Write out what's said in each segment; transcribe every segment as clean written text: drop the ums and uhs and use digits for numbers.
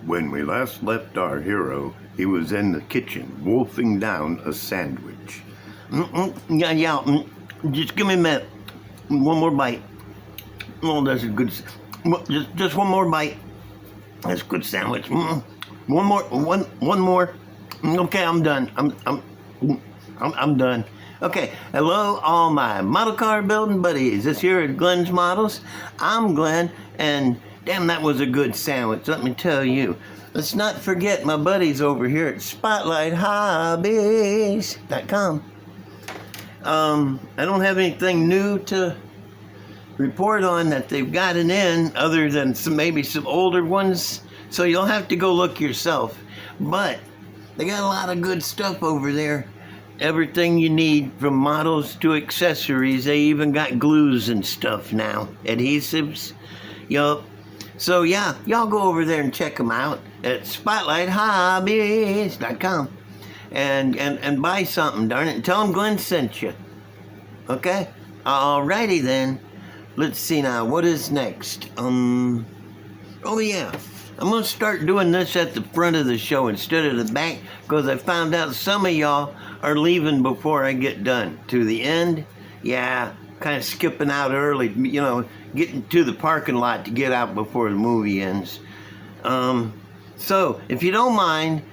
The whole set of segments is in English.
When we last left our hero, he was in the kitchen, wolfing down a sandwich. Yeah. Just give me a minute. One more bite. Oh, that's a good. Just one more bite. That's a good sandwich. One more. Okay, I'm done. I'm done. Okay, hello all my model car building buddies. This here is Glenn's Models. I'm Glenn, and damn, that was a good sandwich, let me tell you. Let's not forget my buddies over here at SpotlightHobbies.com. I don't have anything new to report on that they've gotten in other than maybe some older ones, so you'll have to go look yourself. But they got a lot of good stuff over there. Everything you need from models to accessories. They even got glues and stuff now. Adhesives. Yup. So yeah, y'all go over there and check them out at SpotlightHobbies.com and buy something, darn it, and tell them Glenn sent you. Okay? Alrighty then. Let's see now, what is next? Oh yeah, I'm gonna start doing this at the front of the show instead of the back, because I found out some of y'all are leaving before I get done. To the end, yeah, kind of skipping out early, you know, getting to the parking lot to get out before the movie ends. So, if you don't mind,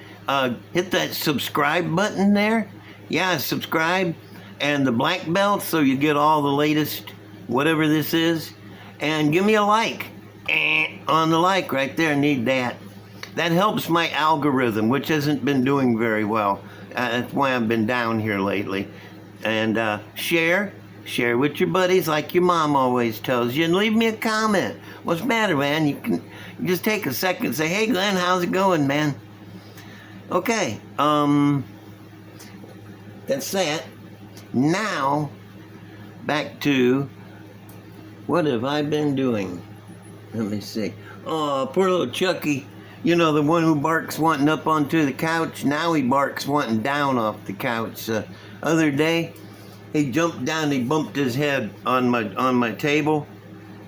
hit that subscribe button there. Yeah, subscribe. And the black bell so you get all the latest, whatever this is. And give me a like. On the like right there, need that. That helps my algorithm, which hasn't been doing very well. That's why I've been down here lately. And share with your buddies like your mom always tells you, and leave me a comment. What's the matter, man? You can just take a second and say, hey Glenn, how's it going, man? Okay, that's that. Now, back to what have I been doing? Let me see. Oh, poor little Chucky. You know, the one who barks wanting up onto the couch. Now he barks wanting down off the couch. Other day, he jumped down. He bumped his head on my table,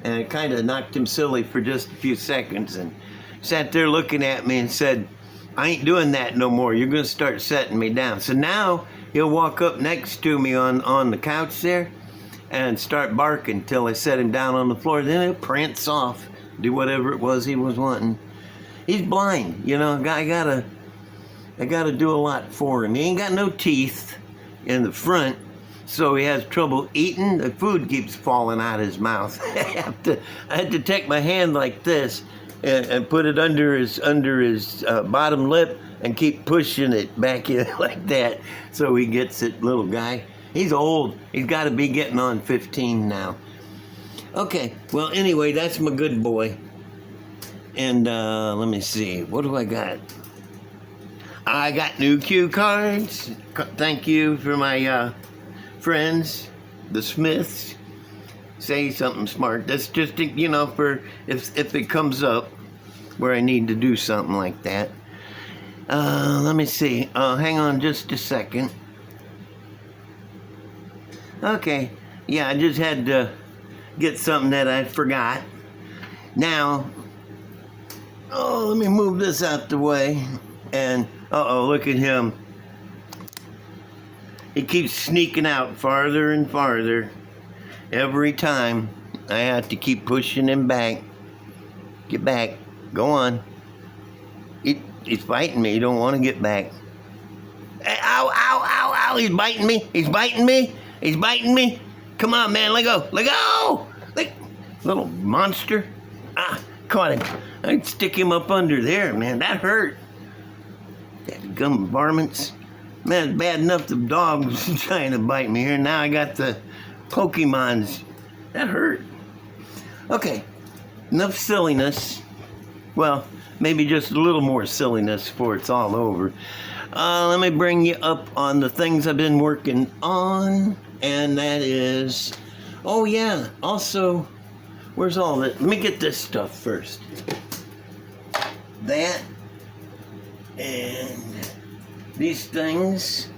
and it kind of knocked him silly for just a few seconds. And sat there looking at me and said, "I ain't doing that no more. You're gonna start setting me down." So now he'll walk up next to me on the couch there, and start barking till I set him down on the floor. Then he'll prance off, do whatever it was he was wanting. He's blind, you know. I gotta do a lot for him. He ain't got no teeth in the front, so he has trouble eating. The food keeps falling out of his mouth. I had to take my hand like this and put it under his bottom lip and keep pushing it back in like that so he gets it, little guy. He's old. He's got to be getting on 15 now. Okay, well, anyway, that's my good boy. And let me see. What do I got? I got new cue cards. Thank you for my friends, the Smiths. Say something smart. That's just, you know, for if it comes up where I need to do something like that. Let me see. Hang on just a second. Okay. Yeah, I just had to get something that I forgot. Now, let me move this out the way. And, look at him. He keeps sneaking out farther and farther. Every time I have to keep pushing him back. Get back. Go on. He's fighting me. He don't want to get back. Ow, ow, ow, ow. He's biting me. He's biting me. He's biting me. Come on, man. Let go. Let go. Little monster. Caught him. I'd stick him up under there, man. That hurt. That gum varmints. Man, it's bad enough the dog's trying to bite me here. Now I got the Pokemons. That hurt. Okay. Enough silliness. Well, maybe just a little more silliness before it's all over. Let me bring you up on the things I've been working on. And that is... Oh, yeah. Also, where's all that? Let me get this stuff first. That. And these things.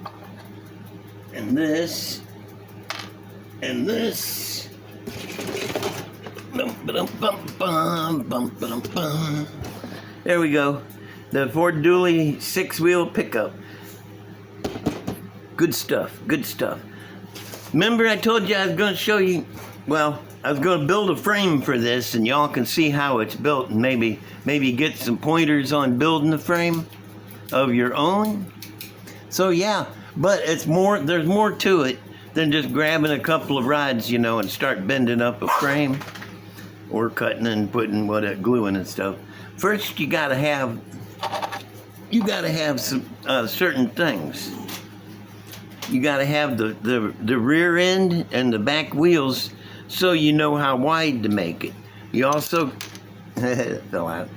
And this. And this. There we go. The Ford Dually 6-wheel pickup. Good stuff, good stuff. Remember I told you I was going to show you, well, I was going to build a frame for this and y'all can see how it's built and maybe get some pointers on building the frame of your own. So yeah, but there's more to it than just grabbing a couple of rods, you know, and start bending up a frame or cutting and putting gluing and stuff. First, you gotta have some certain things. You gotta have the rear end and the back wheels, so you know how wide to make it. You also fell out.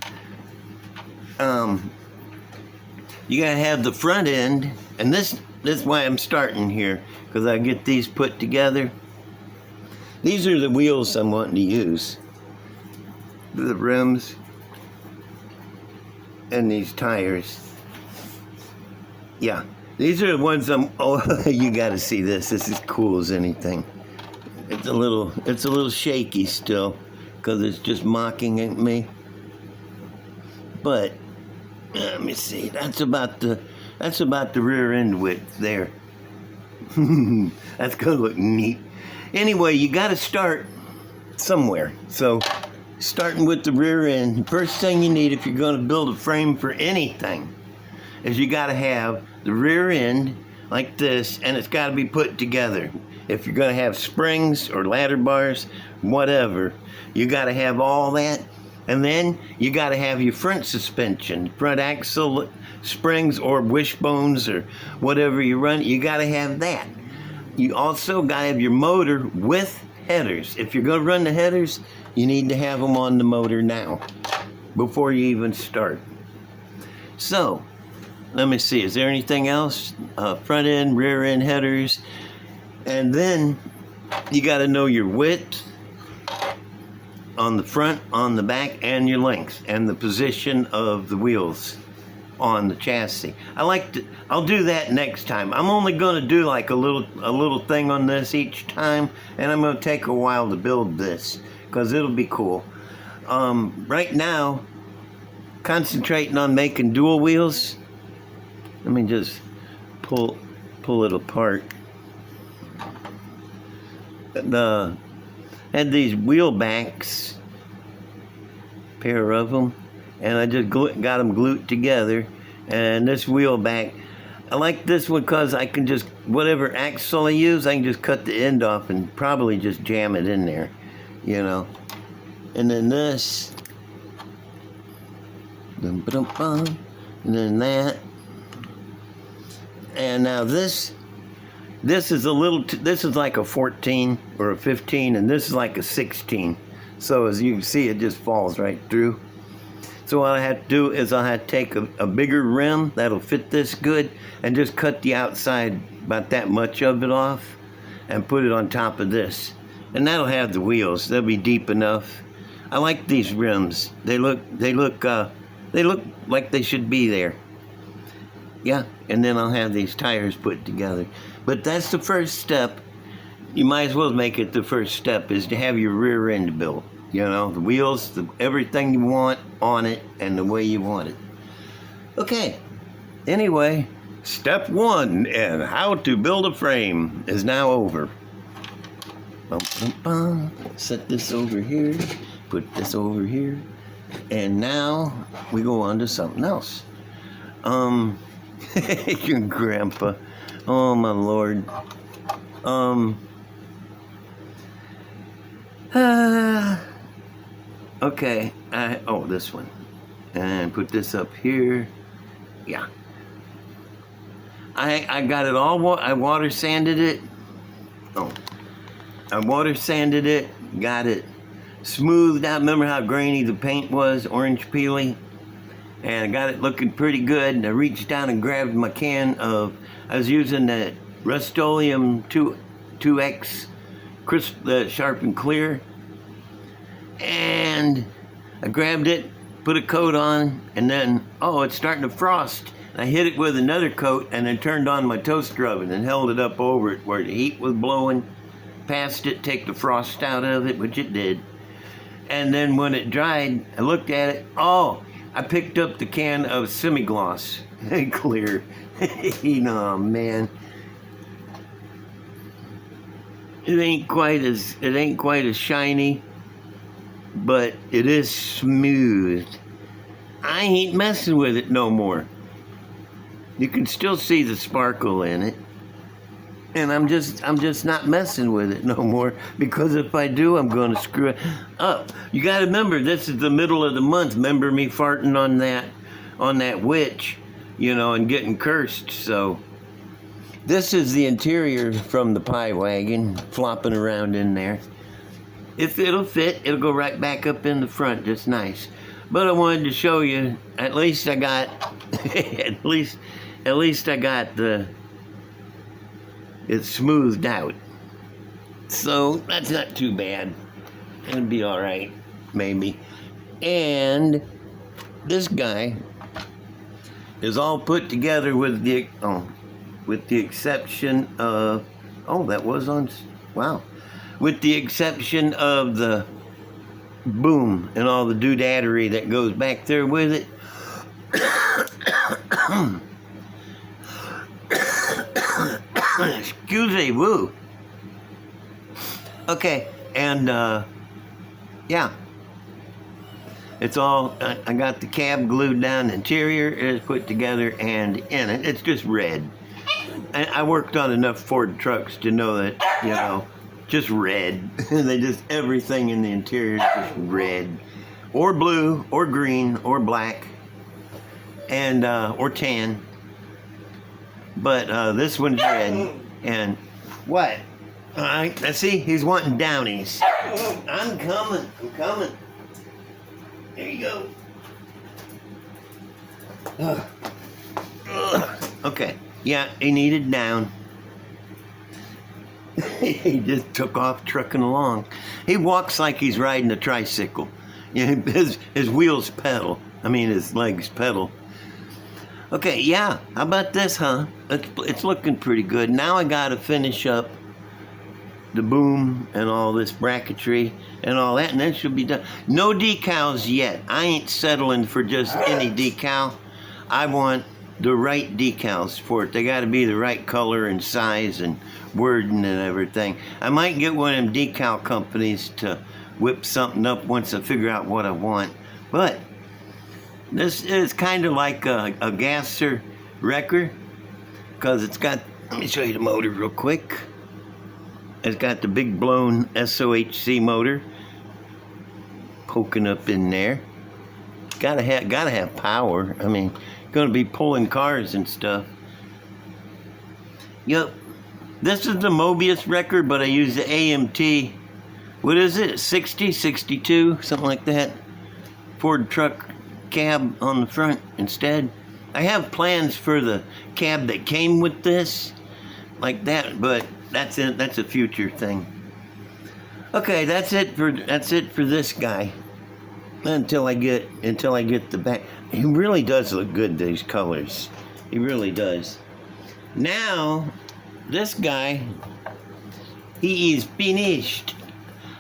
You gotta have the front end, and this is why I'm starting here, because I get these put together. These are the wheels I'm wanting to use. The rims and these tires. Yeah, these are the ones oh, you gotta see this. This is cool as anything. It's a little shaky still, because it's just mocking at me. But let me see. That's about the rear end width there. That's gonna look neat. Anyway, you gotta start somewhere. So, starting with the rear end, first thing you need if you're gonna build a frame for anything is you gotta have the rear end like this, and it's gotta be put together. If you're gonna have springs or ladder bars, whatever, you gotta have all that. And then you gotta have your front suspension, front axle springs or wishbones or whatever you run, you gotta have that. You also gotta have your motor with headers. If you're gonna run the headers, you need to have them on the motor now, before you even start. So, let me see, is there anything else? Front end, rear end headers, and then you gotta know your width on the front, on the back, and your length, and the position of the wheels on the chassis. I'll do that next time. I'm only gonna do like a little thing on this each time, and I'm gonna take a while to build this, because it'll be cool. Right now, concentrating on making dual wheels. Let me just pull it apart. Had these wheel backs, pair of them, and I just got them glued together. And this wheel back, I like this one because I can just, whatever axle I use, I can just cut the end off and probably just jam it in there, you know. And then this, and then that, and now this is this is like a 14 or a 15, and this is like a 16. So as you can see, it just falls right through. So what I have to do is I have to take a bigger rim that'll fit this good, and just cut the outside about that much of it off, and put it on top of this. And that'll have the wheels. They'll be deep enough. I like these rims. They look like they should be there. Yeah, and then I'll have these tires put together. But that's the first step. You might as well make it the first step, is to have your rear end built. You know, the wheels, everything you want on it, and the way you want it. Okay, anyway, step 1 in how to build a frame is now over. Set this over here, put this over here, and now we go on to something else. Your grandpa. Oh my Lord. Okay. Oh, this one. And put this up here. Yeah. I got it all. I water sanded it. Oh. I water sanded it. Got it smoothed out. Remember how grainy the paint was? Orange peely. And I got it looking pretty good, and I reached down and grabbed my can of, I was using that Rust-Oleum 2X crisp, sharp and clear, and I grabbed it, put a coat on, and then, oh, it's starting to frost. I hit it with another coat, and then turned on my toaster oven and held it up over it where the heat was blowing past it, take the frost out of it, which it did. And then when it dried, I looked at it, oh, I picked up the can of semi-gloss clear. You know, man, it ain't quite as shiny, but it is smooth. I ain't messing with it no more. You can still see the sparkle in it. And I'm just not messing with it no more, because if I do, I'm going to screw it up. You got to remember, this is the middle of the month. Remember me farting on that witch, you know, and getting cursed. So this is the interior from the pie wagon, flopping around in there. If it'll fit, it'll go right back up in the front, just nice. But I wanted to show you, at least I got, at least I got it's smoothed out. So that's not too bad. It'll be all right, maybe. And this guy is all put together with the exception of, with the exception of the boom and all the doodadery that goes back there with it. Excuse-me-woo. Okay, and yeah, it's all, I got the cab glued down, the interior is put together, and in it, it's just red. I worked on enough Ford trucks to know that, you know, just red. Everything in the interior is just red, or blue, or green, or black, and or tan. But this one's red. And what? All right, let's see. He's wanting downies. I'm coming. There you go. Okay. Yeah, he needed down. He just took off trucking along. He walks like he's riding a tricycle. You know, his wheels pedal. I mean, his legs pedal. Okay, yeah. How about this, huh? It's looking pretty good. Now I gotta finish up the boom and all this bracketry and all that, and then she'll be done. No decals yet. I ain't settling for just any decal. I want the right decals for it. They gotta be the right color and size and wording and everything. I might get one of them decal companies to whip something up once I figure out what I want. But this is kind of like a gasser wrecker, because it's got, let me show you the motor real quick. It's got the big blown SOHC motor poking up in there. Gotta have power. I mean, gonna be pulling cars and stuff. Yep. This is the Mobius wrecker, but I use the AMT. What is it? 60, 62, something like that. Ford truck cab on the front instead. I have plans for the cab that came with this, like that, but that's it. That's a future thing. Okay, that's it for this guy. Until I get the back. He really does look good, these colors. He really does. Now, this guy, he is finished.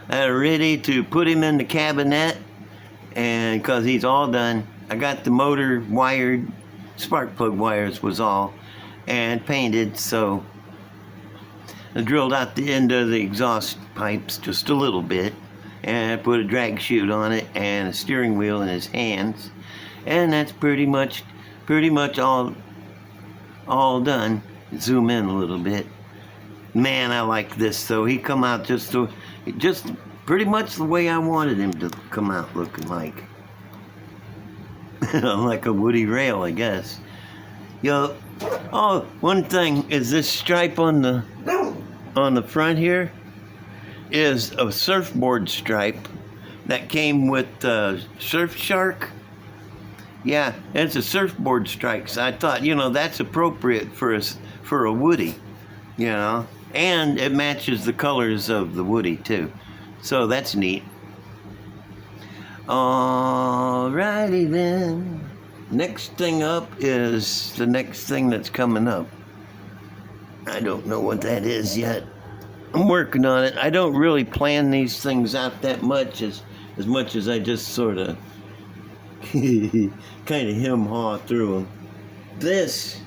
I'm ready to put him in the cabinet, and because he's all done, I got the motor wired, spark plug wires was all, and painted, so I drilled out the end of the exhaust pipes just a little bit, and I put a drag chute on it and a steering wheel in his hands, and that's pretty much all done. Zoom in a little bit. Man, I like this though. He come out just pretty much the way I wanted him to come out, looking like. Like a woody rail, I guess. Yo, oh, one thing is this stripe on the front here is a surfboard stripe that came with Surf Shark. Yeah, it's a surfboard stripe. So I thought, you know, that's appropriate for a Woody, you know, and it matches the colors of the Woody too. So that's neat. Alrighty then. Next thing up is the next thing that's coming up. I don't know what that is yet. I'm working on it. I don't really plan these things out that much, as much as I just sort of kind of hem-haw through them. This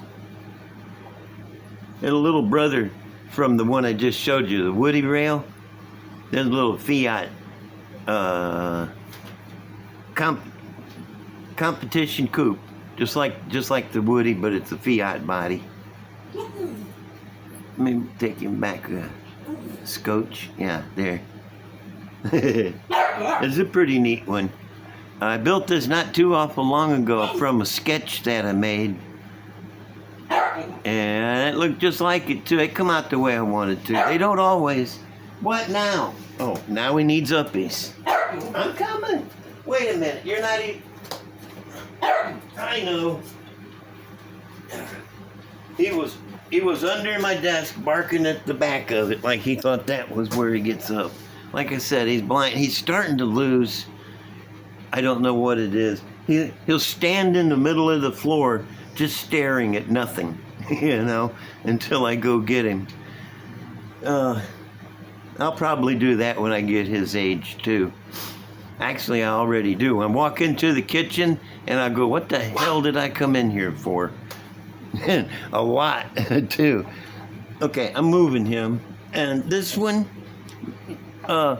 is a little brother from the one I just showed you, the Woody rail. There's a little Fiat competition coupe, just like the Woody, but it's a Fiat body. Let me take him back a scotch. Yeah, there. It's a pretty neat one. I built this not too awful long ago from a sketch that I made. And it looked just like it too. It come out the way I wanted to. They don't always. What now? Oh, now he needs uppies. I'm coming. Wait a minute. You're not even. I know. He was under my desk barking at the back of it like he thought that was where he gets up. Like I said, he's blind. He's starting to lose. I don't know what it is. He'll stand in the middle of the floor just staring at nothing, you know, until I go get him. I'll probably do that when I get his age too. Actually, I already do. I walk into the kitchen and I go, what the hell did I come in here for? A lot too. Okay, I'm moving him. And this one, I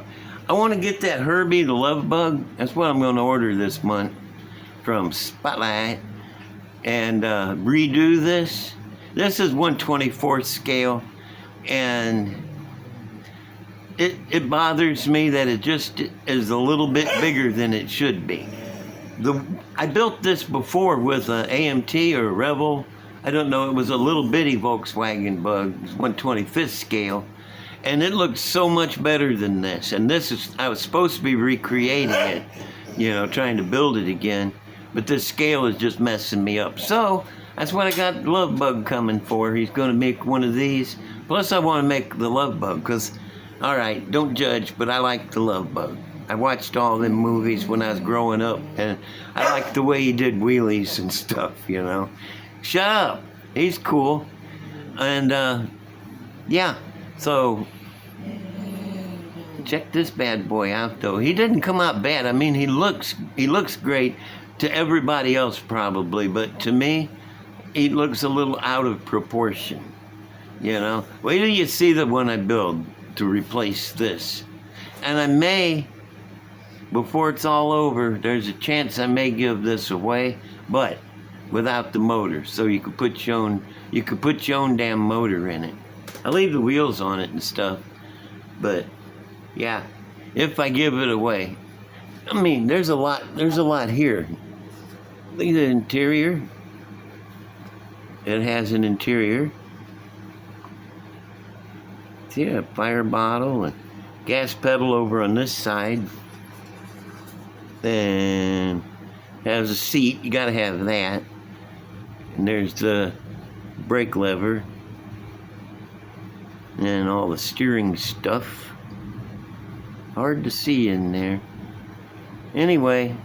want to get that Herbie the Love Bug. That's what I'm going to order this month from Spotlight. And redo this. This is 1/24 scale. And it bothers me that it just is a little bit bigger than it should be. I built this before with an AMT or a Rebel. I don't know, it was a little bitty Volkswagen Bug, 1/25th scale. And it looks so much better than this. And I was supposed to be recreating it, you know, trying to build it again. But this scale is just messing me up. So, that's what I got Love Bug coming for. He's going to make one of these. Plus, I want to make the Love Bug because, all right, don't judge, but I like the Love Bug. I watched all them movies when I was growing up, and I liked the way he did wheelies and stuff, you know. Shut up. He's cool. And, yeah, so check this bad boy out, though. He didn't come out bad. I mean, he looks great to everybody else probably, but to me, he looks a little out of proportion, you know. Wait till you see the one I build to replace this. And I may, before it's all over, there's a chance I may give this away, but without the motor, so you could put your own damn motor in it. I leave the wheels on it and stuff, but yeah, if I give it away, I mean, there's a lot here. Look at the interior. It has an interior. See, a fire bottle and gas pedal over on this side. Then has a seat. You gotta have that. And there's the brake lever. And all the steering stuff. Hard to see in there. Anyway,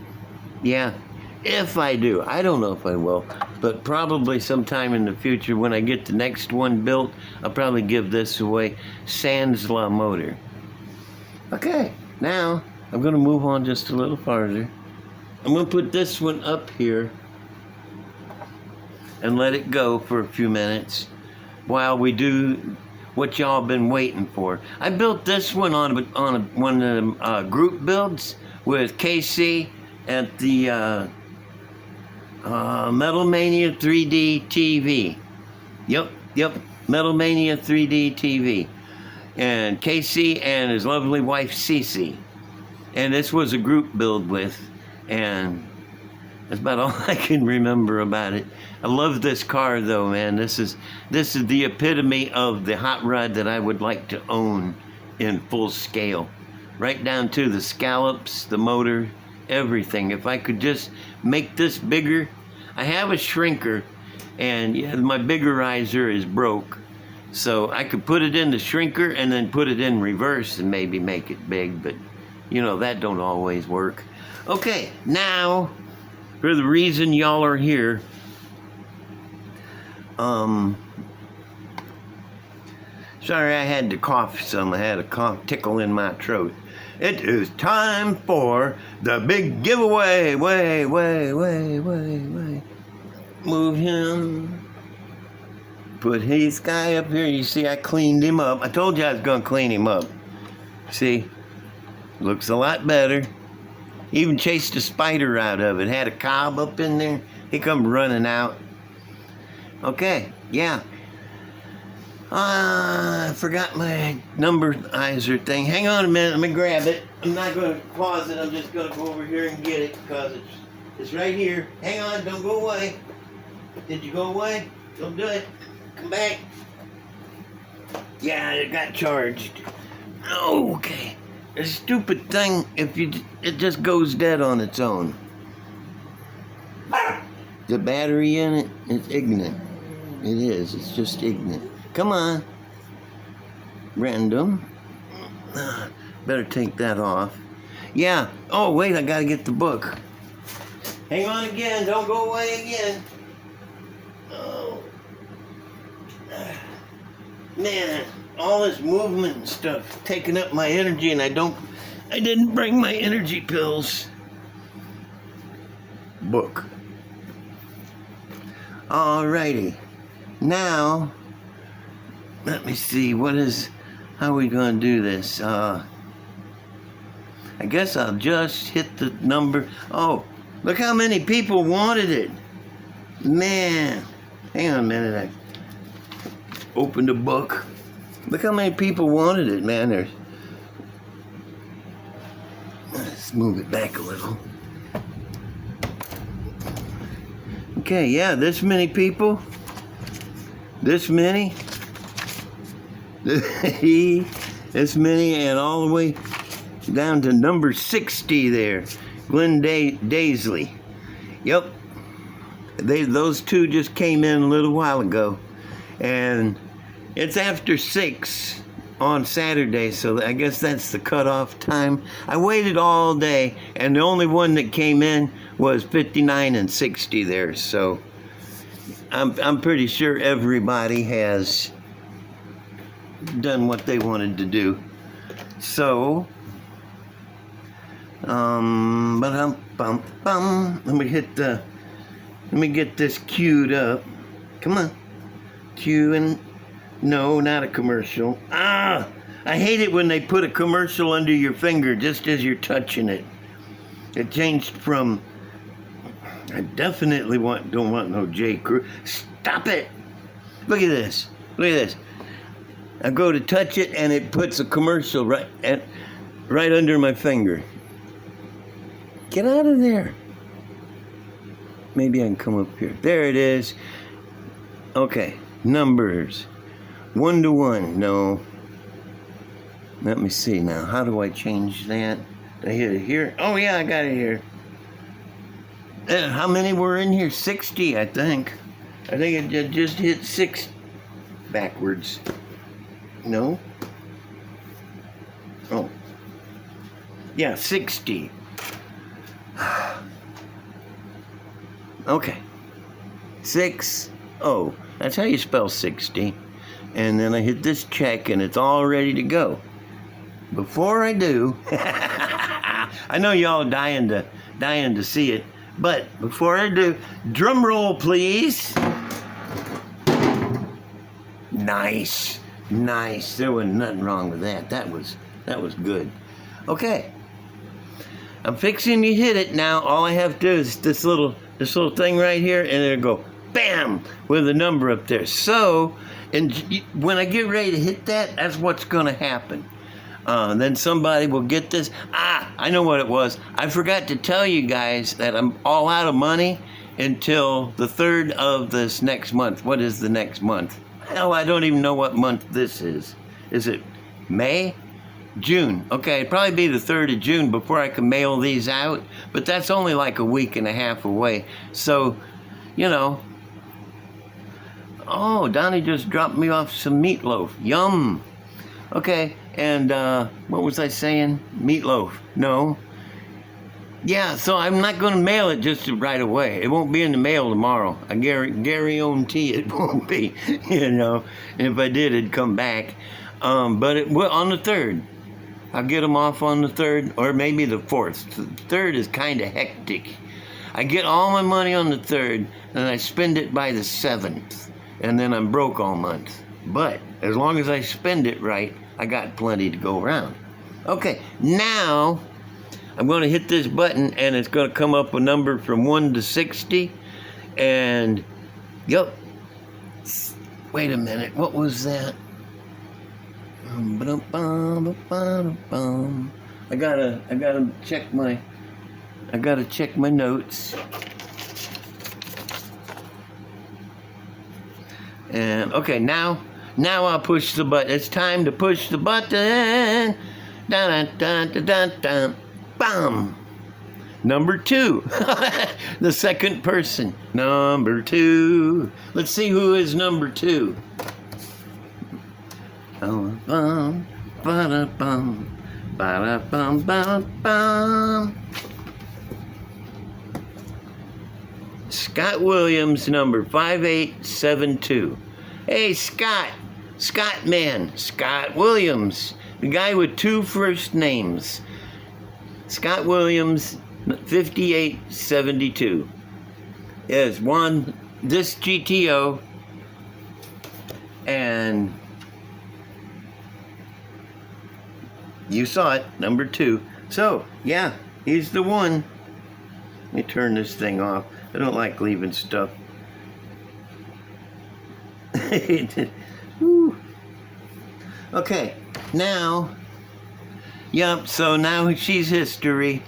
yeah. If I do, I don't know if I will, but probably sometime in the future when I get the next one built, I'll probably give this away. Sans la motor. Okay, now I'm going to move on just a little farther. I'm going to put this one up here and let it go for a few minutes while we do what y'all been waiting for. I built this one on one of the group builds with KC at the Metal Mania 3D TV. Yep, Metal Mania 3D TV. And KC and his lovely wife Cece. And this was a group build with, and that's about all I can remember about it. I love this car though, man. This is the epitome of the hot rod that I would like to own in full scale. Right down to the scallops, the motor, everything. If I could just make this bigger. I have a shrinker, and yeah, my biggerizer is broke. So I could put it in the shrinker and then put it in reverse and maybe make it big, but you know, that don't always work. Okay, now, for the reason y'all are here, sorry I had to cough some. I had a cough tickle in my throat. It is time for the big giveaway. Way. Move him. Put his guy up here. You see, I cleaned him up. I told you I was going to clean him up. See? Looks a lot better. Even chased a spider out of it. Had a cob up in there. He come running out. Okay, yeah. I forgot my numberizer thing. Hang on a minute. Let me grab it. I'm not going to pause it. I'm just going to go over here and get it because it's right here. Hang on. Don't go away. Did you go away? Don't do it. Come back. Yeah, it got charged. Okay. A stupid thing, it just goes dead on its own. The battery in it, it's ignorant. It is. It's just ignorant. Come on. Random. Better take that off. Yeah. Oh, wait, I gotta get the book. Hang on again. Don't go away again. Oh. Man, all this movement and stuff taking up my energy, and I didn't bring my energy pills. Book. Alrighty. Now, let me see, how are we going to do this? I guess I'll just hit the number. Oh, look how many people wanted it. Man, hang on a minute. I opened the book. Look how many people wanted it, man. Let's move it back a little. Okay, yeah, this many people. This many. This many, and all the way down to number 60 there. Glenn Daisley. Yep. Those two just came in a little while ago. And it's after 6 on Saturday, so I guess that's the cutoff time. I waited all day, and the only one that came in was 59 and 60 there, so I'm pretty sure everybody has done what they wanted to do. So, let me get this queued up. Come on. Queuing. No, not a commercial. I hate it when they put a commercial under your finger just as you're touching it. It changed from, I definitely don't want no J. Crew. Stop it. Look at this. Look at this. I go to touch it and it puts a commercial right under my finger. Get out of there. Maybe I can come up here. There it is. Okay. Numbers. 1 to 1. No. Let me see now. How do I change that? Did I hit it here? Oh, yeah, I got it here. How many were in here? 60, I think. I think it just hit 6 backwards. No? Oh. Yeah, 60. Okay. 6. Oh, that's how you spell 60. And then I hit this check and it's all ready to go. Before I do, I know y'all dying to see it, but before I do, drum roll please. Nice. Nice. There was nothing wrong with that. That was good. Okay. I'm fixing to hit it now. All I have to do is this little thing right here, and it'll go bam with a number up there. So, and when I get ready to hit that, that's what's going to happen. Then somebody will get this. I know what it was. I forgot to tell you guys that I'm all out of money until the 3rd of this next month. What is the next month? Hell, I don't even know what month this is. Is it May? June. Okay, it'd probably be the 3rd of June before I can mail these out. But that's only like a week and a half away. So, you know. Oh, Donnie just dropped me off some meatloaf. Yum. Okay, and what was I saying? Meatloaf. No. Yeah, so I'm not going to mail it just right away. It won't be in the mail tomorrow. I guarantee it won't be, you know. And if I did, it'd come back. But it will on the 3rd. I'll get them off on the 3rd, or maybe the 4th. The 3rd is kind of hectic. I get all my money on the 3rd, and I spend it by the 7th, and then I'm broke all month. But as long as I spend it right, I got plenty to go around. Okay, now I'm going to hit this button, and it's going to come up a number from 1 to 60, and yep. Wait a minute, what was that? I gotta check my notes. And okay, now I'll push the button. It's time to push the button. Dun dun dun dun dun dun. Bam. Number 2. The second person. Number 2. Let's see who is number 2. Bum, ba-da-bum, ba-da-bum, ba-bum. Scott Williams, number 5872. Hey, Scott man, Scott Williams, the guy with 2 first names. Scott Williams, 5872. Yes, won this GTO, and you saw it, number 2. So, yeah, he's the one. Let me turn this thing off. I don't like leaving stuff. Okay, now, yep, so now she's history.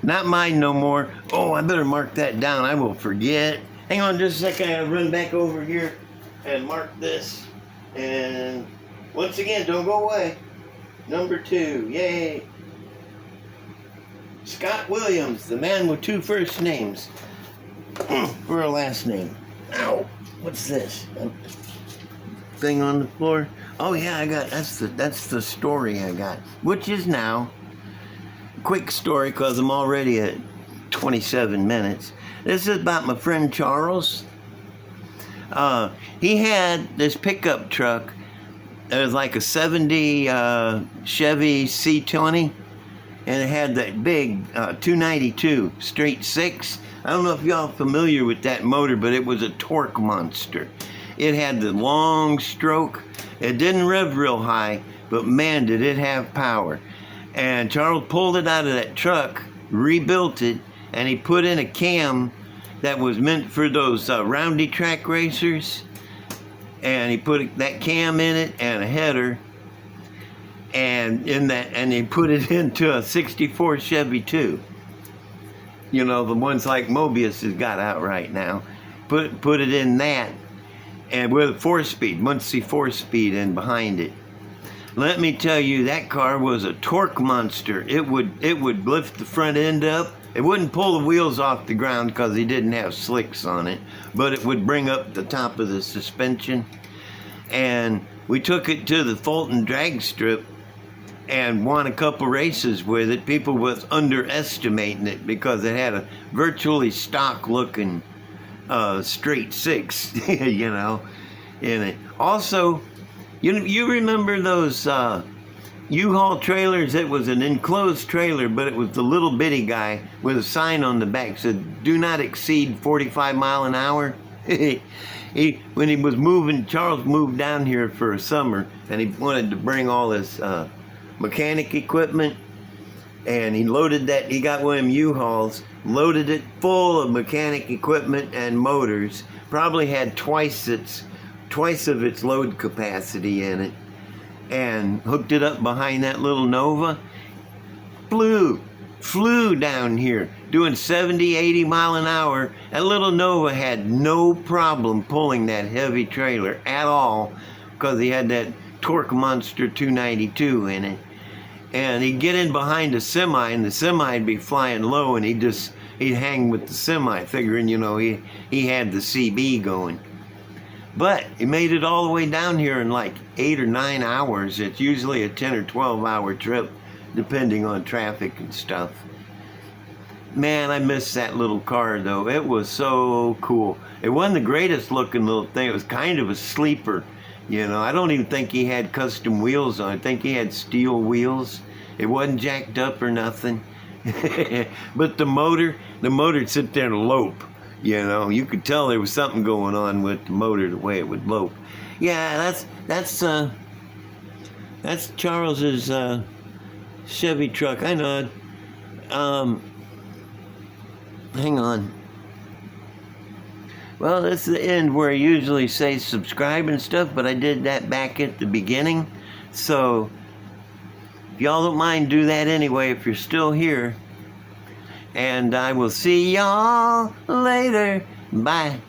Not mine no more. Oh, I better mark that down. I will forget. Hang on just a second. I'll run back over here and mark this. And once again, don't go away. Number 2, yay. Scott Williams, the man with 2 first names. For a last name. Ow, what's this? Thing on the floor? Oh yeah, that's the story I got. Which is now, quick story because I'm already at 27 minutes. This is about my friend Charles. He had this pickup truck. It was like a 70 Chevy C20, and it had that big 292 straight 6. I don't know if y'all familiar with that motor, but it was a torque monster. It had the long stroke. It didn't rev real high, but man, did it have power. And Charles pulled it out of that truck, rebuilt it, and he put in a cam that was meant for those roundy track racers. And he put that cam in it and a header, and he put it into a 64 Chevy too. You know, the ones like Mobius has got out right now. Put it in that, and with a 4-speed, Muncie 4-speed in behind it. Let me tell you, that car was a torque monster. It would lift the front end up. It wouldn't pull the wheels off the ground because he didn't have slicks on it, but it would bring up the top of the suspension. And we took it to the Fulton drag strip and won a couple races with it. People was underestimating it because it had a virtually stock looking straight 6, you know, in it. Also, you remember those U-Haul trailers? It was an enclosed trailer, but it was the little bitty guy with a sign on the back said, "Do not exceed 45 mile an hour." When he was moving, Charles moved down here for a summer, and he wanted to bring all his mechanic equipment, and he loaded that. He got one of them U-Hauls, loaded it full of mechanic equipment and motors. Probably had twice of its load capacity in it, and hooked it up behind that little Nova. Flew down here doing 70, 80 mile an hour. That little Nova had no problem pulling that heavy trailer at all because he had that torque monster 292 in it. And he'd get in behind a semi, and the semi'd be flying low, and he'd hang with the semi, figuring, you know, he had the CB going. But he made it all the way down here in like 8 or 9 hours. It's usually a 10 or 12 hour trip, depending on traffic and stuff. Man, I miss that little car though. It was so cool. It wasn't the greatest looking little thing. It was kind of a sleeper. You know, I don't even think he had custom wheels on. I think he had steel wheels. It wasn't jacked up or nothing. But the motor'd sit there and lope. You know, you could tell there was something going on with the motor, the way it would lope. Yeah, that's Charles's Chevy truck. I know. Hang on. Well, that's the end where I usually say subscribe and stuff, but I did that back at the beginning. So, if y'all don't mind, do that anyway if you're still here. And I will see y'all later. Bye.